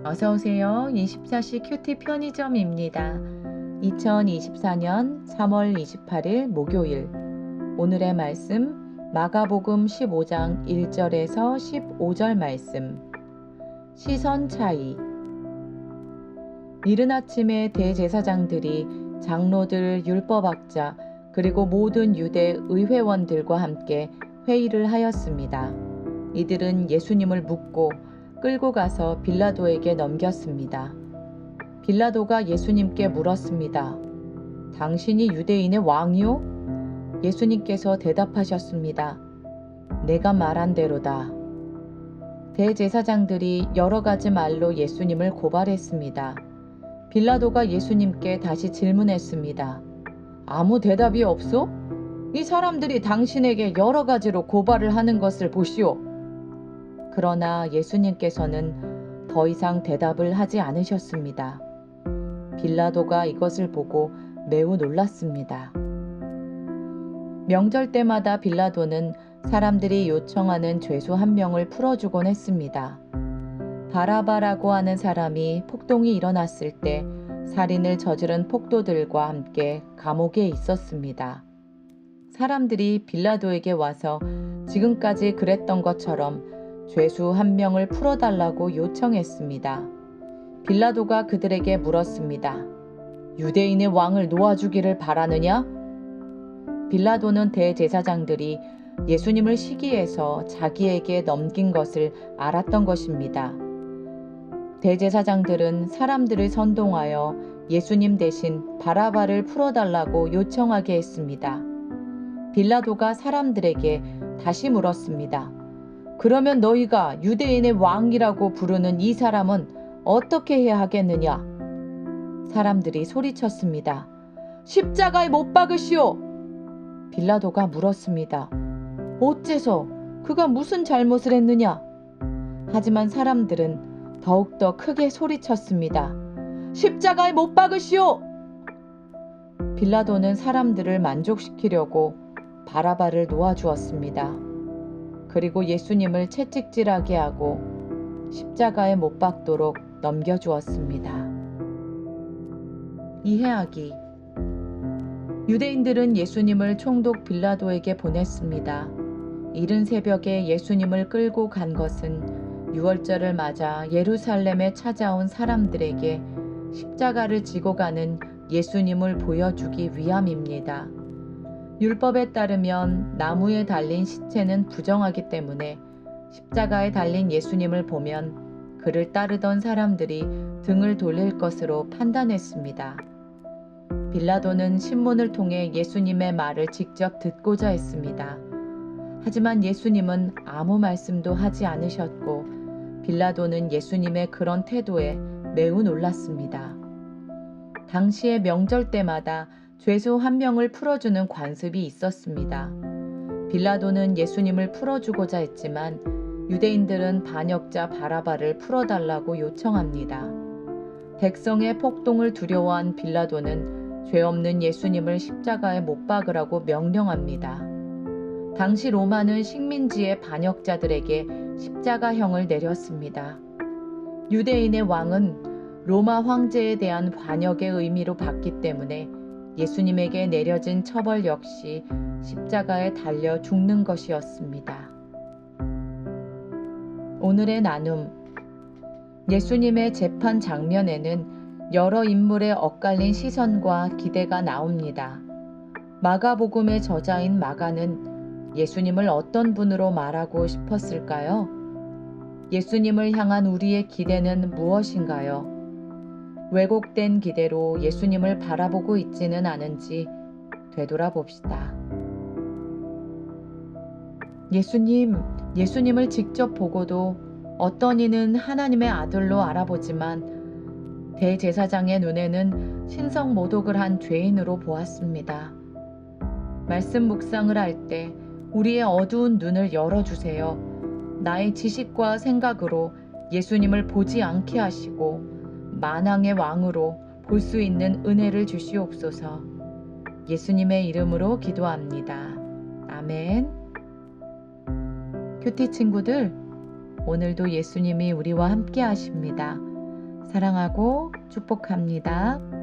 어서오세요. 24시 큐티 편의점입니다. 2024년 3월 28일 목요일. 오늘의 말씀 마가복음 15장 1절에서 15절 말씀. 시선 차이. 이른 아침에 대제사장들이 장로들, 율법학자, 그리고 모든 유대 의회원들과 함께 회의를 하였습니다. 이들은 예수님을 묻고 끌고 가서 빌라도에게 넘겼습니다. 빌라도가 예수님께 물었습니다. 당신이 유대인의 왕이요? 예수님께서 대답하셨습니다. 내가 말한 대로다. 대제사장들이 여러 가지 말로 예수님을 고발했습니다. 빌라도가 예수님께 다시 질문했습니다. 아무 대답이 없소? 이 사람들이 당신에게 여러 가지로 고발을 하는 것을 보시오. 그러나 예수님께서는 더 이상 대답을 하지 않으셨습니다. 빌라도가 이것을 보고 매우 놀랐습니다. 명절 때마다 빌라도는 사람들이 요청하는 죄수 한 명을 풀어주곤 했습니다. 바라바라고 하는 사람이 폭동이 일어났을 때 살인을 저지른 폭도들과 함께 감옥에 있었습니다. 사람들이 빌라도에게 와서 지금까지 그랬던 것처럼 죄수 한 명을 풀어달라고 요청했습니다. 빌라도가 그들에게 물었습니다. 유대인의 왕을 놓아주기를 바라느냐? 빌라도는 대제사장들이 예수님을 시기해서 자기에게 넘긴 것을 알았던 것입니다. 대제사장들은 사람들을 선동하여 예수님 대신 바라바를 풀어달라고 요청하게 했습니다. 빌라도가 사람들에게 다시 물었습니다. 그러면 너희가 유대인의 왕이라고 부르는 이 사람은 어떻게 해야 하겠느냐? 사람들이 소리쳤습니다. 십자가에 못 박으시오! 빌라도가 물었습니다. 어째서? 그가 무슨 잘못을 했느냐? 하지만 사람들은 더욱더 크게 소리쳤습니다. 십자가에 못 박으시오! 빌라도는 사람들을 만족시키려고 바라바를 놓아주었습니다. 그리고 예수님을 채찍질하게 하고 십자가에 못 박도록 넘겨주었습니다. 이해하기. 유대인들은 예수님을 총독 빌라도에게 보냈습니다. 이른 새벽에 예수님을 끌고 간 것은 유월절을 맞아 예루살렘에 찾아온 사람들에게 십자가를 지고 가는 예수님을 보여주기 위함입니다. 율법에 따르면 나무에 달린 시체는 부정하기 때문에 십자가에 달린 예수님을 보면 그를 따르던 사람들이 등을 돌릴 것으로 판단했습니다. 빌라도는 신문을 통해 예수님의 말을 직접 듣고자 했습니다. 하지만 예수님은 아무 말씀도 하지 않으셨고 빌라도는 예수님의 그런 태도에 매우 놀랐습니다. 당시의 명절 때마다 죄수 한 명을 풀어주는 관습이 있었습니다. 빌라도는 예수님을 풀어주고자 했지만 유대인들은 반역자 바라바를 풀어달라고 요청합니다. 백성의 폭동을 두려워한 빌라도는 죄 없는 예수님을 십자가에 못 박으라고 명령합니다. 당시 로마는 식민지의 반역자들에게 십자가형을 내렸습니다. 유대인의 왕은 로마 황제에 대한 반역의 의미로 봤기 때문에 예수님에게 내려진 처벌 역시 십자가에 달려 죽는 것이었습니다. 오늘의 나눔. 예수님의 재판 장면에는 여러 인물의 엇갈린 시선과 기대가 나옵니다. 마가복음의 저자인 마가는 예수님을 어떤 분으로 말하고 싶었을까요? 예수님을 향한 우리의 기대는 무엇인가요? 왜곡된 기대로 예수님을 바라보고 있지는 않은지 되돌아봅시다. 예수님을 직접 보고도 어떤 이는 하나님의 아들로 알아보지만 대제사장의 눈에는 신성 모독을 한 죄인으로 보았습니다. 말씀 묵상을 할 때 우리의 어두운 눈을 열어주세요. 나의 지식과 생각으로 예수님을 보지 않게 하시고 만왕의 왕으로 볼 수 있는 은혜를 주시옵소서. 예수님의 이름으로 기도합니다. 아멘. 큐티 친구들, 오늘도 예수님이 우리와 함께 하십니다. 사랑하고 축복합니다.